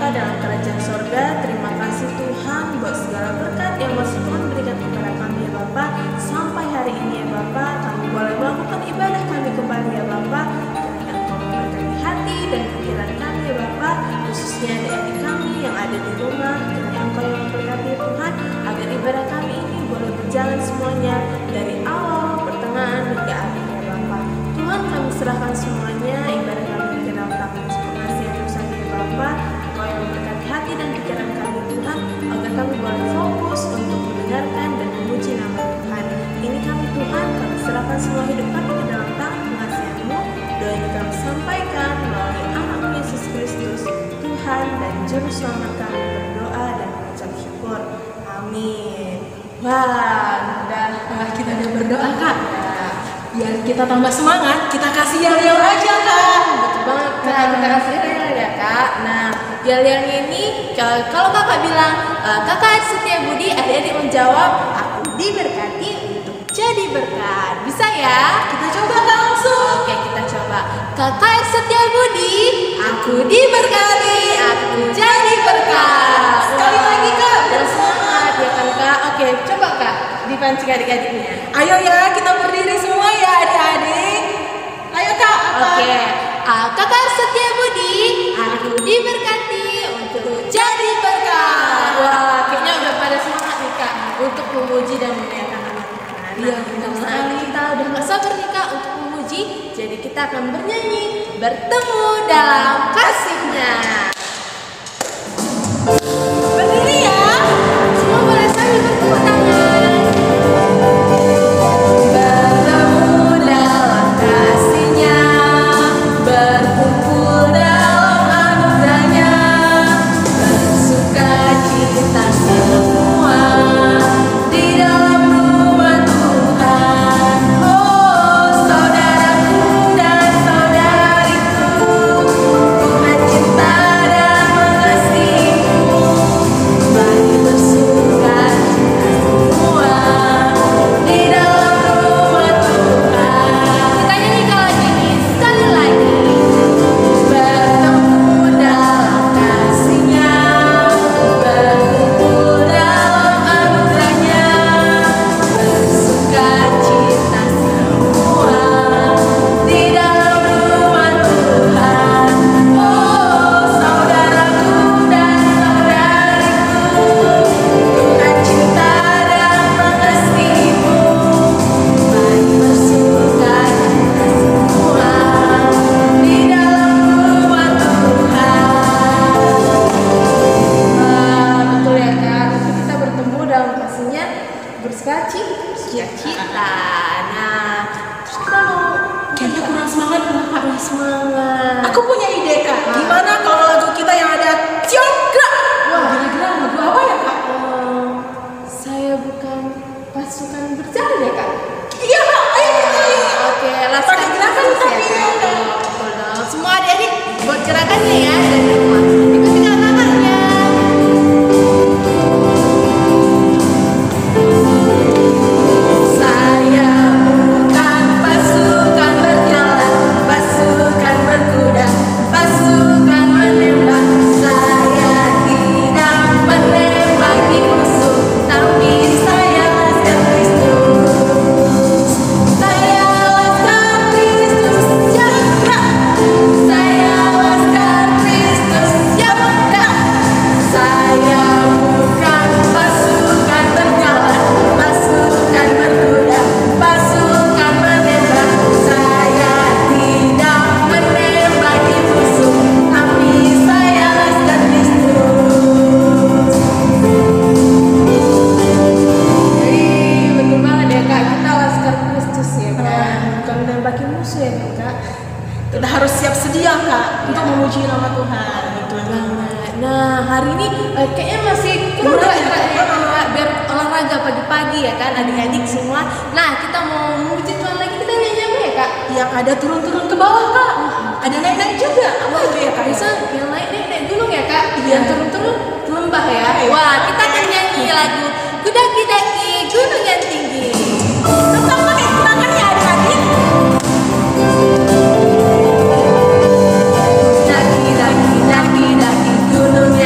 Bapa dalam kerajaan sorga. Terima kasih Tuhan buat segala berkat yang masih Tuhan berikan kepada kami ya Bapa. Sampai hari ini ya Bapa, kami boleh melakukan ibadah kami kembali ya Bapa. Kiranya Engkau memberkati hati dan pikiran kami ya Bapa, khususnya adik-adik kami yang ada di rumah. Kiranya Engkau yang memberkati Tuhan, agar ibadah kami ini boleh berjalan semuanya dari awal, pertengahan hingga akhir ya Bapa. Tuhan, kami serahkan semuanya ibadah kami ke dalam tangan pengasihan saja ya Bapa. Engkau yang memberkati hati dan pikiran kami Tuhan, agar kami boleh fokus untuk mendengarkan dan memuji nama Tuhan. Ini kami Tuhan, kami serahkan semua hidup kami ke dalam tangan pengasihan-Mu. Doa ini kami sampaikan melalui anak Yesus Kristus, Tuhan dan Juru Selamat kami, berdoa dan mengucap syukur. Amin. Wah, Kita udah berdoa Kak. Biar kita tambah semangat, kita kasih yel-yel aja Kak. betul banget Kak, kita kasih yel ya Kak. Nah, yel-yelnya ini kalau Kakak bilang Kakak setia budi, adik-adik menjawab aku diberkati untuk jadi berkat. Bisa ya? Kita coba Kak langsung. Oke, kita coba. Kakak setia budi, aku diberkati, aku jadi berkat. Sekali lagi Kak, biar Semangat ya kan Kak. Oke, coba Kak dipancing adik-adiknya. Ayo ya, kita berdiri semua ya adik-adik. Ayo Kak. Oke, Kakak setia budi, aku diberkati untuk jadi berkat. Wah, kayaknya udah pada semangat nih Kak untuk memuji dan memuliakan nama Tuhan. Iya, benar sekali. Kita udah gak sabar nih Kak untuk memuji, jadi kita akan bernyanyi bertemu dalam kasih-Nya. Berdiri ya, semua boleh sambil bertepuk tangan. Bertemu dalam kasih-Nya, berkumpul dalam anugerah-Nya, bersukacita semua di dalam rumah Tuhan. Oh, saudaraku dan saudariku, Tuhan cinta dan mengasihimu. Mari bersukacita semua di dalam rumah Tuhan. Kita nyanyikan lagi nih, sekali lagi. Bertemu dalam kasih-Nya, berkumpul dalam anugerah-Nya, bersukacita semua di dalam rumah Tuhan. Oh, saudaraku dan saudariku, Tuhan cinta dan mengasihimu. Mari bersukacita semua di dalam rumah Tuhan. Betul ya Kak, kita bertemu dalam kasih-Nya, bersukacita. Nah, terus kita mau Kayaknya kurang semangat Kak. kurang semangat. Aku punya ide Kak. Gimana kalau lagu kita yang ada Ciogra? Wah, kira-kira lagu apa ya Kak? Saya bukan pasukan berjalan ya Kak. Iya Kak, ayo kita nyanyi. Oke, langsung Pakai gerakan terus tapi ya ya, Kak. Kak. Betul dong. Semua adik-adik buat gerakannya ya dari rumah. Ikuti gerakannya. Saya bukan pasukan berjalan, pasukan berkuda, pasukan menembak. Saya tidak menembaki musuh, tapi saya laskar Kristus. Saya laskar Kristus yang gerak. Saya laskar Kristus yang megah. Saya bukan pasukan berjalan, pasukan berkuda, pasukan menembak. Saya tidak menembaki musuh, tapi saya laskar Kristus. Jadi betul banget ya Kak, kita laskar Kristus ya Kak, bukan menembaki musuh ya Kak. Kita harus siap sedia Kak untuk memuji nama Tuhan. Betul banget. Nah, hari ini kayaknya masih kurang Kurang ya, ya, Kak, biar olahraga pagi-pagi ya kan adik-adik semua. Nah, kita mau memuji Tuhan lagi, kita nyanyi apa ya Kak? Yang ada turun-turun ke bawah Kak. Ada naik-naik juga. Apa itu ya Kak? Bisa yang naik gunung ya Kak? Iya. Yang turun-turun ke lembah ya. Iya. Wah, kita akan nyanyi lagu Kudaki-daki Gunung yang Tinggi. Tetap pakai tangan ya adik-adik. Daki-daki gunung yang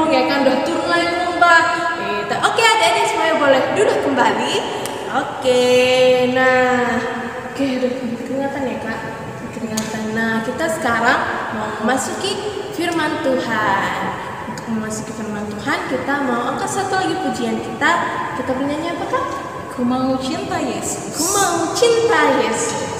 dong ya kan, udah turun lagi Mbak. Oke, adik-adik semuanya boleh duduk kembali. Oke, nah, udah keringatan ya Kak, keringatan. Nah, kita sekarang mau memasuki firman Tuhan. Untuk memasuki firman Tuhan, kita mau angkat satu lagi pujian kita. Kita bernyanyi apa Kak? Ku mau cinta Yesus. Ku mau cinta Yesus.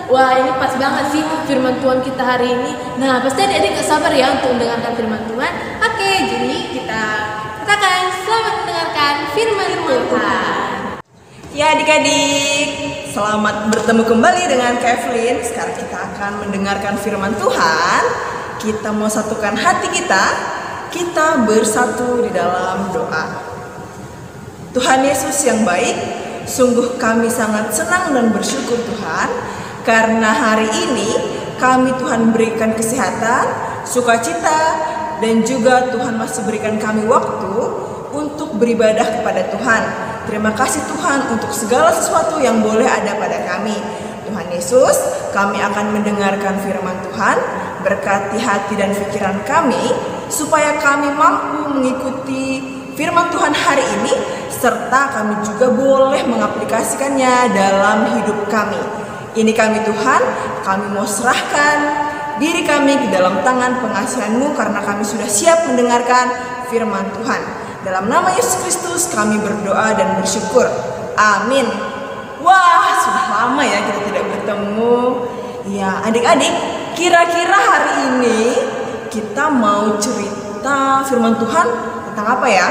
Wah, ini pas banget sih firman Tuhan kita hari ini. Nah, pasti adik-adik gak sabar ya untuk mendengarkan firman Tuhan. Oke, jadi kita katakan selamat mendengarkan firman Tuhan. Ya adik-adik, selamat bertemu kembali dengan Kevlin. Sekarang kita akan mendengarkan firman Tuhan. Kita mau satukan hati kita bersatu di dalam doa. Tuhan Yesus yang baik, sungguh kami sangat senang dan bersyukur Tuhan, karena hari ini kami Tuhan berikan kesehatan, sukacita, dan juga Tuhan masih berikan kami waktu untuk beribadah kepada Tuhan. Terima kasih Tuhan untuk segala sesuatu yang boleh ada pada kami. Tuhan Yesus, kami akan mendengarkan firman Tuhan, berkati hati dan pikiran kami, supaya kami mampu mengikuti firman Tuhan hari ini, serta kami juga boleh mengaplikasikannya dalam hidup kami. Ini kami Tuhan, kami mau serahkan diri kami ke dalam tangan pengasihan-Mu, karena kami sudah siap mendengarkan firman Tuhan. Dalam nama Yesus Kristus kami berdoa dan bersyukur. Amin. Wah, sudah lama ya kita tidak bertemu. Ya, adik-adik, kira-kira hari ini kita mau cerita firman Tuhan tentang apa ya?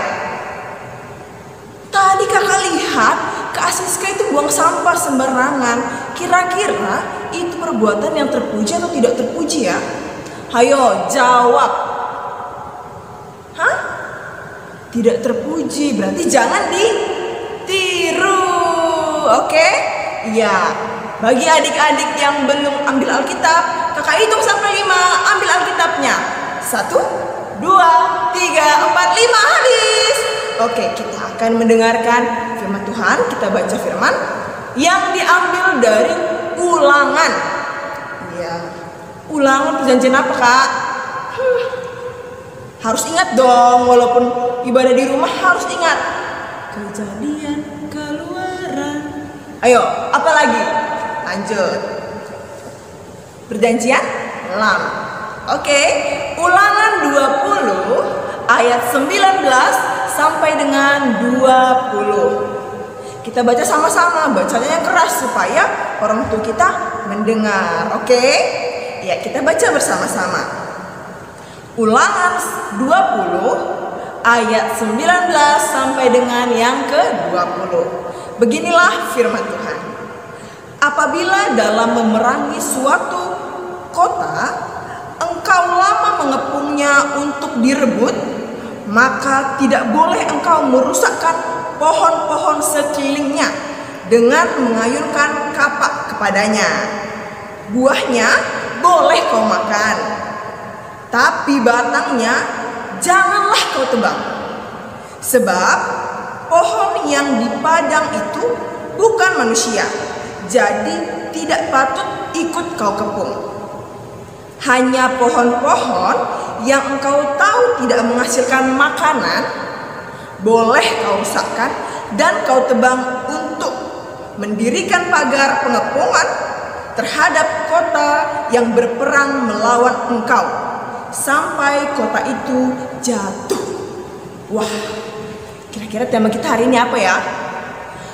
Tadi kakak lihat Kak Asiska itu buang sampah sembarangan. Kira-kira itu perbuatan yang terpuji atau tidak terpuji ya? Hayo jawab. Hah? Tidak terpuji, berarti jangan ditiru. Oke? Ya. Bagi adik-adik yang belum ambil Alkitab, kakak hitung sampai 5, ambil Alkitabnya. 1, 2, 3, 4, 5, habis. Oke, kita akan mendengarkan firman Tuhan. Kita baca firman yang diambil dari Ulangan. Ya, Ulangan perjanjian apa kak? Harus ingat dong, walaupun ibadah di rumah harus ingat. Kejadian, Keluaran. Ayo, apa lagi? Lanjut. Perjanjian lama. Oke, Ulangan 20 ayat 19 sampai dengan 20. Kita baca sama-sama, bacanya yang keras supaya orang tua kita mendengar. Oke? Ya, kita baca bersama-sama. Ulangan 20 ayat 19 sampai dengan yang ke-20. Beginilah firman Tuhan. Apabila dalam memerangi suatu kota, engkau lama mengepungnya untuk direbut, maka tidak boleh engkau merusakkan pohon-pohon sekelilingnya dengan mengayunkan kapak kepadanya. Buahnya boleh kau makan, tapi batangnya janganlah kau tebang. Sebab pohon yang di padang itu bukan manusia, jadi tidak patut ikut kau kepung. Hanya pohon-pohon yang engkau tahu tidak menghasilkan makanan boleh kau rusakkan dan kau tebang untuk mendirikan pagar pengepungan terhadap kota yang berperang melawan engkau sampai kota itu jatuh. Wah, kira-kira tema kita hari ini apa ya?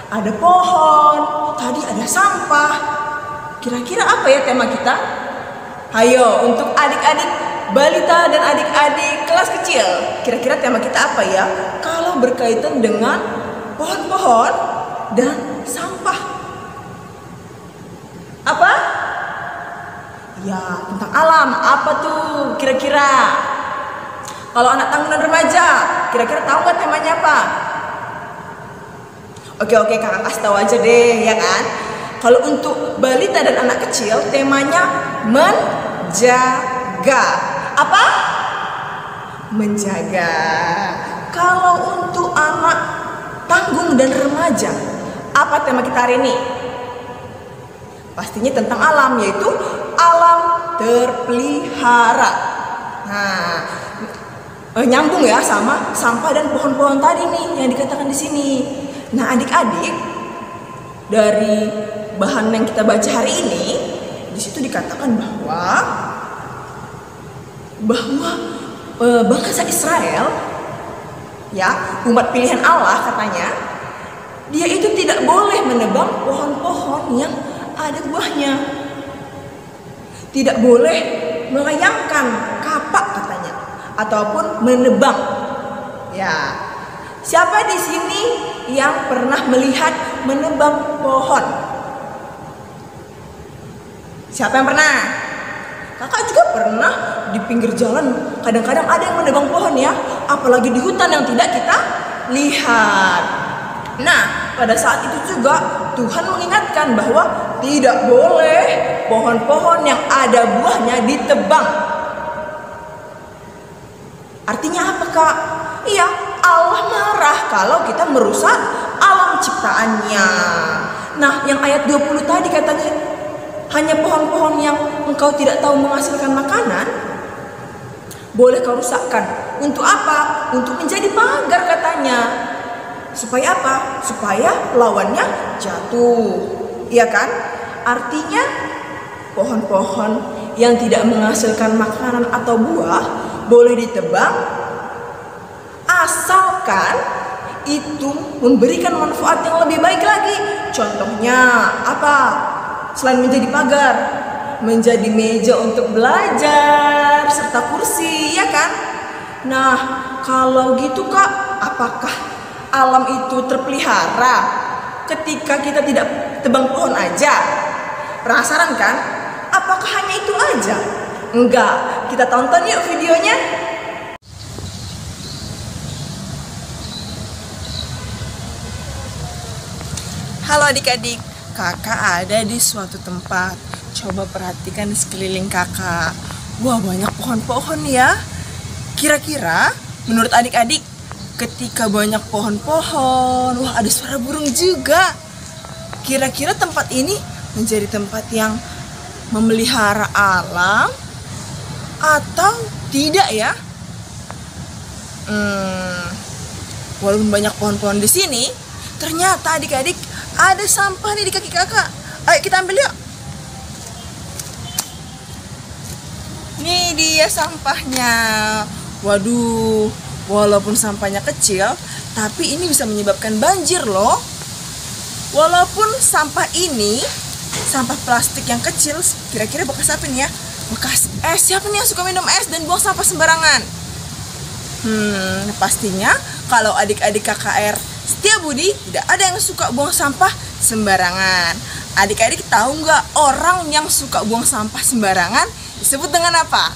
Ada pohon, tadi ada sampah. Kira-kira apa ya tema kita? Ayo, untuk adik-adik balita dan adik-adik kelas kecil, kira-kira tema kita apa ya? Kalau berkaitan dengan pohon-pohon dan sampah. Apa? Ya, tentang alam. Apa tuh kira-kira? Kalau anak tanggung dan remaja, kira-kira tahu nggak temanya apa? Oke, kakak kasih tahu aja deh, ya kan? Kalau untuk balita dan anak kecil, temanya menjaga. Apa? Menjaga. Kalau untuk anak tanggung dan remaja, apa tema kita hari ini? Pastinya tentang alam, yaitu alam terpelihara. Nah, nyambung ya sama sampah dan pohon-pohon tadi nih yang dikatakan di sini. Nah, adik-adik, dari bahan yang kita baca hari ini, di situ dikatakan bahwa bangsa Israel, ya, umat pilihan Allah katanya, dia itu tidak boleh menebang pohon-pohon yang ada buahnya. Tidak boleh melayangkan kapak katanya, ataupun menebang. Ya, siapa di sini yang pernah melihat menebang pohon? Siapa yang pernah? Kakak juga pernah di pinggir jalan. Kadang-kadang ada yang menebang pohon ya, apalagi di hutan yang tidak kita lihat. Nah, pada saat itu juga Tuhan mengingatkan bahwa tidak boleh pohon-pohon yang ada buahnya ditebang. Artinya apa, Kak? Iya, Allah marah kalau kita merusak alam ciptaannya. Nah, yang ayat 20 tadi katanya, hanya pohon-pohon yang engkau tidak tahu menghasilkan makanan boleh kau rusakkan. Untuk apa? Untuk menjadi pagar katanya. Supaya apa? Supaya lawannya jatuh. Iya kan? Artinya pohon-pohon yang tidak menghasilkan makanan atau buah boleh ditebang asalkan itu memberikan manfaat yang lebih baik lagi. Contohnya apa? Selain menjadi pagar, menjadi meja untuk belajar serta kursi, ya kan? Nah, kalau gitu Kak, apakah alam itu terpelihara ketika kita tidak tebang pohon aja? Penasaran kan? Apakah hanya itu aja? Enggak, kita tonton yuk videonya. Halo adik-adik, kakak ada di suatu tempat. Coba perhatikan di sekeliling kakak. Wah, banyak pohon-pohon ya. Kira-kira menurut adik-adik, ketika banyak pohon-pohon, wah ada suara burung juga. Kira-kira tempat ini menjadi tempat yang memelihara alam atau tidak ya? Walaupun banyak pohon-pohon di sini, ternyata adik-adik ada sampah nih di kaki kakak. Ayo kita ambil yuk. Nih dia sampahnya. Waduh, walaupun sampahnya kecil, tapi ini bisa menyebabkan banjir loh. Walaupun sampah ini, sampah plastik yang kecil, kira-kira bekas apa nih ya? Bekas es. Siapa nih yang suka minum es dan buang sampah sembarangan? Pastinya kalau adik-adik KKR Setiabudi tidak ada yang suka buang sampah sembarangan. Adik-adik tahu nggak orang yang suka buang sampah sembarangan disebut dengan apa?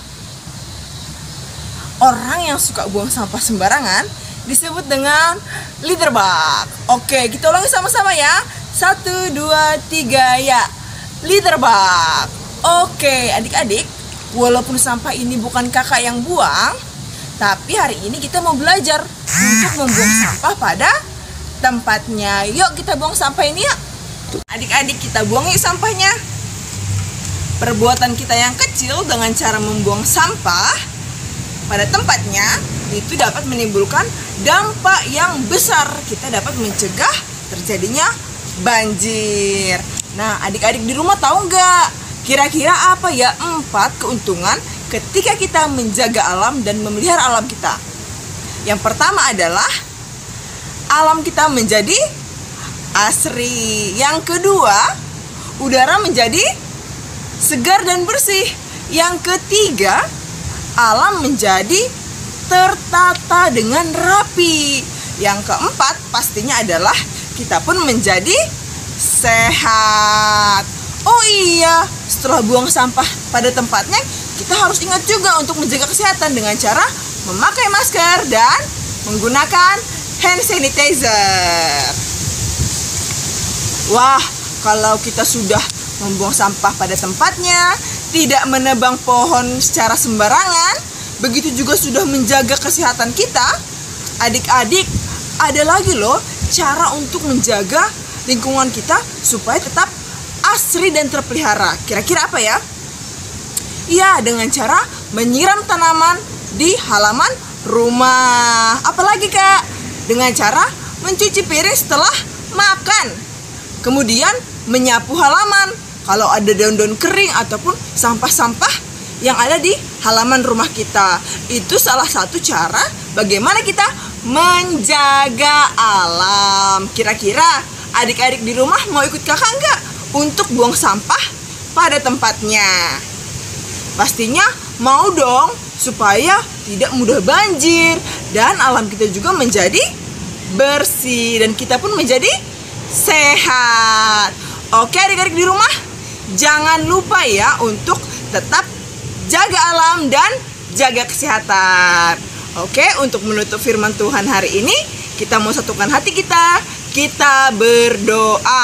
Orang yang suka buang sampah sembarangan disebut dengan litterbug. Oke, kita ulangi sama-sama ya. 1, 2, 3 ya. Litterbug. Oke, adik-adik, walaupun sampah ini bukan kakak yang buang, tapi hari ini kita mau belajar untuk membuang sampah pada tempatnya. Yuk kita buang sampah ini yuk. Adik-adik, kita buang yuk sampahnya. Perbuatan kita yang kecil dengan cara membuang sampah pada tempatnya itu dapat menimbulkan dampak yang besar. Kita dapat mencegah terjadinya banjir. Nah, adik-adik di rumah tahu nggak? Kira-kira apa ya 4 keuntungan ketika kita menjaga alam dan memelihara alam kita? Yang pertama adalah alam kita menjadi asri. Yang kedua, udara menjadi segar dan bersih. Yang ketiga, alam menjadi tertata dengan rapi. Yang keempat, pastinya adalah kita pun menjadi sehat. Oh iya, setelah buang sampah pada tempatnya, kita harus ingat juga untuk menjaga kesehatan dengan cara memakai masker dan menggunakan hand sanitizer. Wah, kalau kita sudah membuang sampah pada tempatnya, tidak menebang pohon secara sembarangan, begitu juga sudah menjaga kesehatan kita, adik-adik, ada lagi loh cara untuk menjaga lingkungan kita supaya tetap asri dan terpelihara. Kira-kira apa ya? Ya, dengan cara menyiram tanaman di halaman rumah. Apalagi Kak? Dengan cara mencuci piring setelah makan. Kemudian menyapu halaman kalau ada daun-daun kering ataupun sampah-sampah yang ada di halaman rumah kita. Itu salah satu cara bagaimana kita menjaga alam. Kira-kira adik-adik di rumah mau ikut kakak enggak untuk buang sampah pada tempatnya? Pastinya mau dong, supaya tidak mudah banjir dan alam kita juga menjadi bersih dan kita pun menjadi sehat. Oke adik-adik di rumah, jangan lupa ya untuk tetap jaga alam dan jaga kesehatan. Oke, untuk menutup firman Tuhan hari ini, kita mau satukan hati kita berdoa.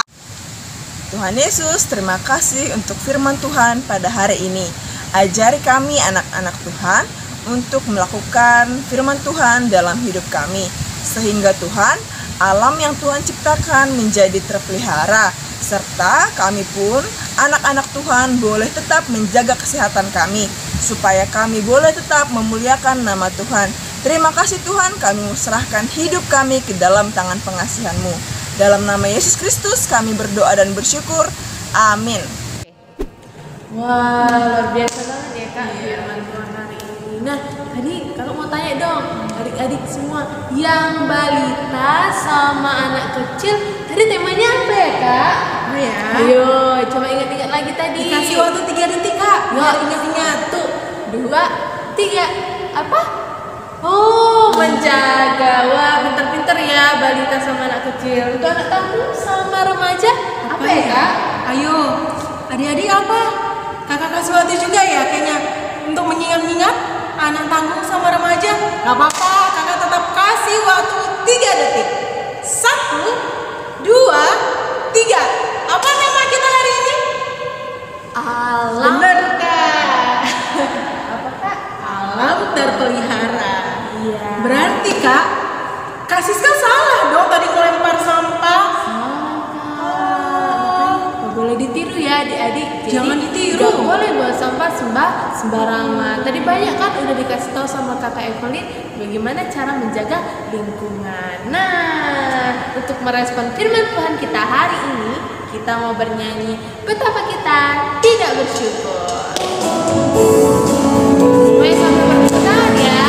Tuhan Yesus, terima kasih untuk firman Tuhan pada hari ini. Ajari kami anak-anak Tuhan untuk melakukan firman Tuhan dalam hidup kami. Sehingga Tuhan, alam yang Tuhan ciptakan menjadi terpelihara. Serta kami pun, anak-anak Tuhan, boleh tetap menjaga kesehatan kami. Supaya kami boleh tetap memuliakan nama Tuhan. Terima kasih Tuhan, kami serahkan hidup kami ke dalam tangan pengasihan-Mu. Dalam nama Yesus Kristus kami berdoa dan bersyukur. Amin. Wah, luar biasa banget ya Kak firman Tuhan hari ini. Nah, tadi kalau mau tanya dong, adik-adik semua yang balita sama anak kecil, tadi temanya apa ya Kak? Oh ya. Ayo, coba ingat-ingat lagi tadi. Kasih waktu 3 detik Kak. Yuk, ingat-ingat. 1, 2, 3. Apa? Oh, menjaga. Wah, pinter-pinter ya balita sama anak kecil. Untuk anak tanggung sama remaja, apa ya Kak? Ayo, adik-adik apa? Kakak kasih waktu juga ya kayaknya untuk mengingat-ingat anak tanggung sama remaja. Gak apa-apa, kakak tetap kasih waktu 3 detik. 1, 2, 3. Apa tema kita hari ini? Alam. Bener Kak. Apa Kak? Alam terpelihara. Iya. Berarti Kak, Kak Siska salah dong tadi melempar sampah. Gak boleh ditiru ya adik-adik. Jadi, Jangan ditiru. Gak boleh buang sampah sembarangan. Tadi banyak kan udah dikasih tahu sama kakak Evelyn bagaimana cara menjaga lingkungan. Nah, untuk merespon firman Tuhan kita hari ini, kita mau bernyanyi betapa kita tidak bersyukur. Semuanya sampai berkenan ya.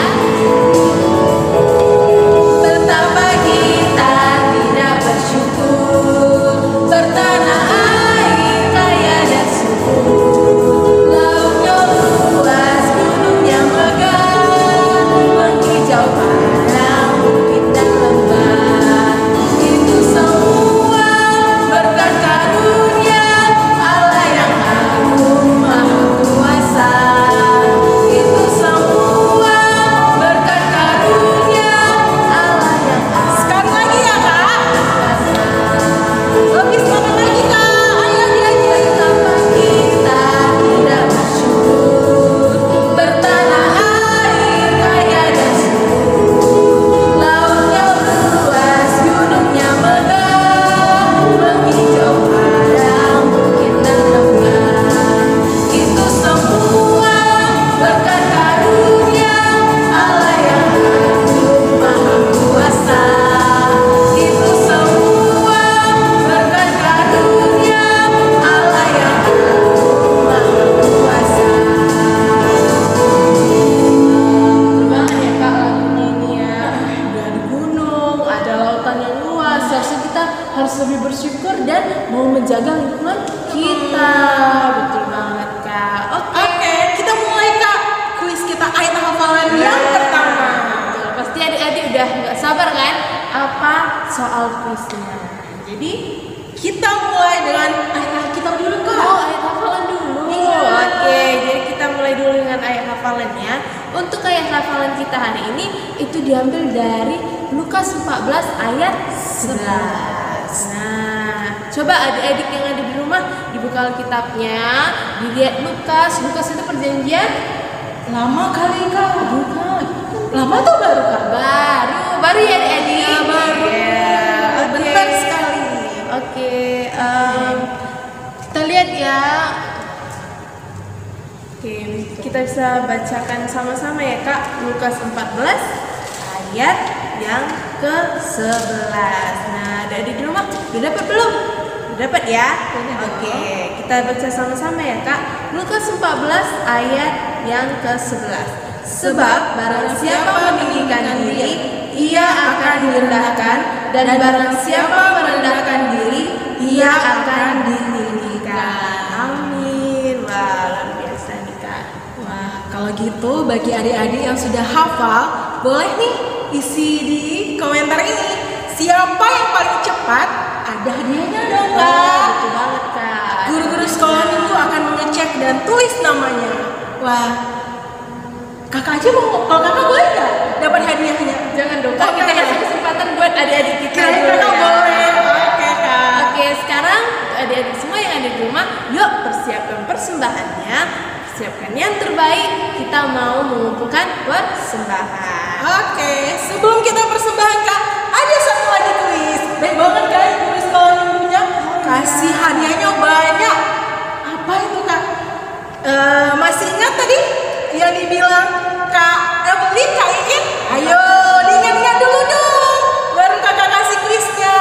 Betapa kita tidak bersyukur bertanah air kaya dan subur, lautnya luas, gunungnya megah, menghijau padang bukit dan lembah. Itu semua berkat karunia Allah yang agung maha kuasa. soal kuisnya. Jadi kita mulai dengan ayat kitab dulu Kak. ayat hafalan dulu. Iya. Oke, jadi kita mulai dulu dengan ayat hafalannya. Untuk ayat hafalan kita hari ini itu diambil dari Lukas 14 ayat 11. Nah, coba adik-adik yang ada di rumah dibuka Alkitabnya, dilihat Lukas itu perjanjian Lama kali Kak. bukan. Lama tuh baru Kak. Baru ya adik-adik. Ya, baru. Ya, oke. Bentar sekali. Oke, kita lihat ya. Oke, kita bisa bacakan sama-sama ya Kak. Lukas 14 ayat yang ke-11. Nah, ada di rumah udah dapat belum? Udah dapat ya? Oke, kita baca sama-sama ya Kak. Lukas 14 ayat yang ke-11. Sebab barang siapa meninggikan diri, ia akan direndahkan, dan barang siapa merendahkan diri, ia akan ditinggikan. Amin. Wah, luar biasa nih Kak. Wah, kalau gitu bagi adik-adik yang sudah hafal, boleh nih isi di komentar ini. Siapa yang paling cepat, ada hadiahnya dong Kak. Betul banget Kak. Guru-guru sekolah minggu akan mengecek dan tulis namanya. Wah, kakak aja mau, kalau kakak boleh nggak dapat hadiahnya? Jangan dong Kak, kita kasih kesempatan buat adik-adik kita Kirain dulu kakak ya. boleh. Oke Kak. Oke, sekarang adik-adik semua yang ada di rumah, yuk persiapkan persembahannya. Siapkan yang terbaik, kita mau mengumpulkan persembahan. Oke, sebelum kita persembahan Kak, ada satu lagi kuis. Baik banget kan guru sekolah minggunya? Kasih hadiahnya banyak. Apa itu Kak? Masih ingat tadi yang dibilang Kak Evelyn, Kak Iin? Ayo, diingat-ingat dulu dong. Baru kakak kasih kuisnya.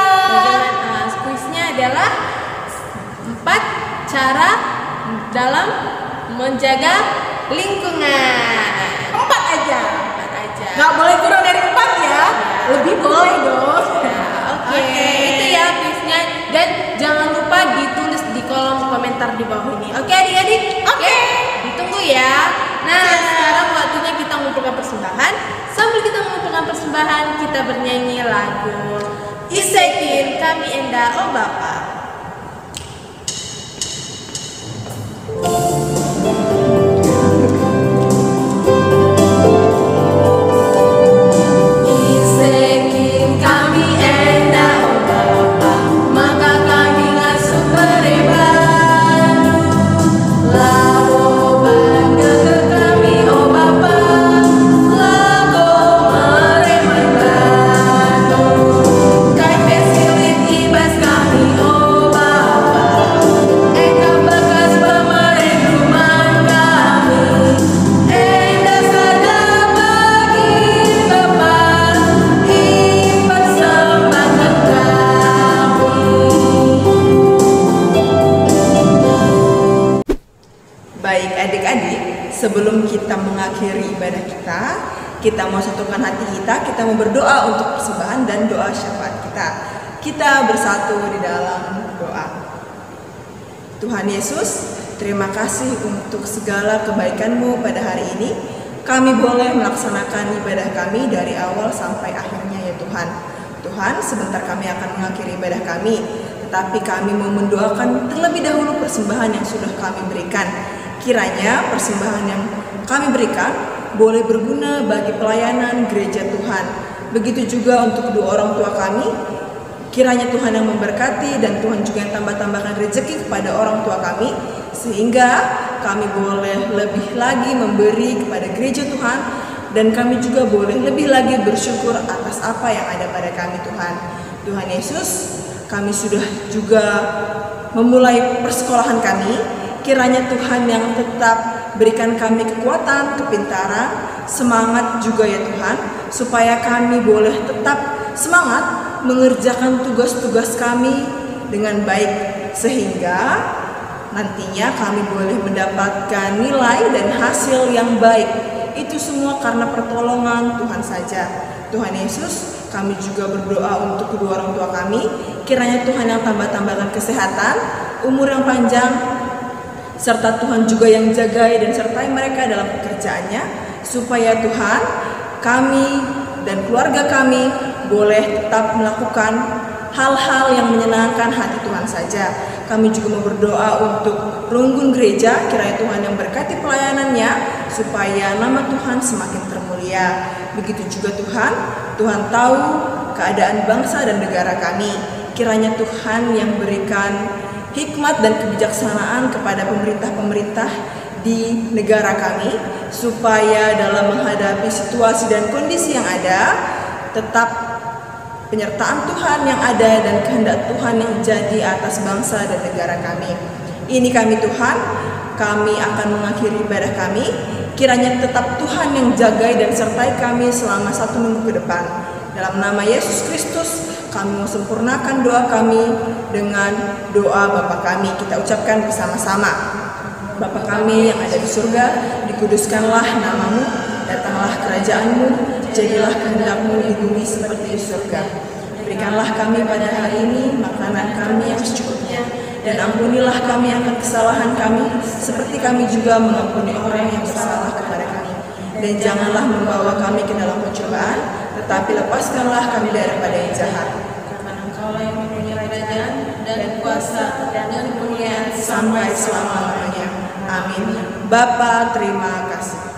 Kuisnya adalah 4 cara dalam menjaga lingkungan. 4 aja. 4 aja. Nggak boleh kurang dari 4 ya. Lebih boleh dong. Oke, itu ya kuisnya, dan jangan lupa ditulis di kolom komentar di bawah ini. Oke adik-adik? Oke. Ditunggu ya. Nah, sekarang waktunya kita mengumpulkan persembahan. Sambil kita mengumpulkan persembahan, kita bernyanyi lagu Isekin Kami Enda Oh Bapa. Isekin kami enda oh Bapa, maka kami ngasuh bereban. Lago bangga kami oh Bapa, lago mereman banu. Kai pesilit ibas kami oh Bapa, eka bekas pemerenduman kami. Enda sada bagi Bapa, imbas sembahkan kami. Baik adik-adik, sebelum kita mengakhiri ibadah kita mau satukan hati kita mau berdoa untuk persembahan dan doa syafaat kita. Kita bersatu di dalam doa. Tuhan Yesus, terima kasih untuk segala kebaikan-Mu pada hari ini. Kami boleh melaksanakan ibadah kami dari awal sampai akhirnya ya Tuhan. Tuhan, sebentar kami akan mengakhiri ibadah kami, tetapi kami mau mendoakan terlebih dahulu persembahan yang sudah kami berikan. Kiranya persembahan yang kami berikan boleh berguna bagi pelayanan gereja Tuhan. Begitu juga untuk kedua orang tua kami. Kiranya Tuhan yang memberkati dan Tuhan juga yang tambah-tambahkan rezeki kepada orang tua kami, sehingga kami boleh lebih lagi memberi kepada gereja Tuhan, dan kami juga boleh lebih lagi bersyukur atas apa yang ada pada kami Tuhan. Tuhan Yesus, kami sudah juga memulai persekolahan kami. Kiranya Tuhan yang tetap berikan kami kekuatan, kepintaran, semangat juga ya Tuhan, supaya kami boleh tetap semangat mengerjakan tugas-tugas kami dengan baik, sehingga nantinya kami boleh mendapatkan nilai dan hasil yang baik. Itu semua karena pertolongan Tuhan saja. Tuhan Yesus, kami juga berdoa untuk kedua orang tua kami. Kiranya Tuhan yang tambah-tambahkan kesehatan, umur yang panjang, serta Tuhan juga yang jagai dan sertai mereka dalam pekerjaannya, supaya Tuhan, kami dan keluarga kami boleh tetap melakukan hal-hal yang menyenangkan hati Tuhan saja. Kami juga mau berdoa untuk runggun gereja, kiranya Tuhan yang berkati pelayanannya supaya nama Tuhan semakin termulia. Begitu juga Tuhan tahu keadaan bangsa dan negara kami. Kiranya Tuhan yang berikan hikmat dan kebijaksanaan kepada pemerintah-pemerintah di negara kami, supaya dalam menghadapi situasi dan kondisi yang ada, tetap penyertaan Tuhan yang ada dan kehendak Tuhan yang jadi atas bangsa dan negara kami. Ini kami Tuhan, kami akan mengakhiri ibadah kami. Kiranya tetap Tuhan yang jagai dan sertai kami selama 1 minggu ke depan. Dalam nama Yesus Kristus, kami mau sempurnakan doa kami dengan doa Bapa kami. Kita ucapkan bersama-sama. Bapa kami yang ada di surga, dikuduskanlah namamu, datanglah kerajaanmu, jadilah kehendak-Mu di bumi seperti di surga. Berikanlah kami pada hari ini makanan kami yang secukupnya, dan ampunilah kami akan kesalahan kami, seperti kami juga mengampuni orang yang bersalah kepada kami. Dan janganlah membawa kami ke dalam pencobaan, tetapi lepaskanlah kami daripada yang jahat. Karena Engkaulah yang mempunyai kerajaan dan kuasa dan kemuliaan Sampai selama-lamanya. Amin. Bapa, terima kasih.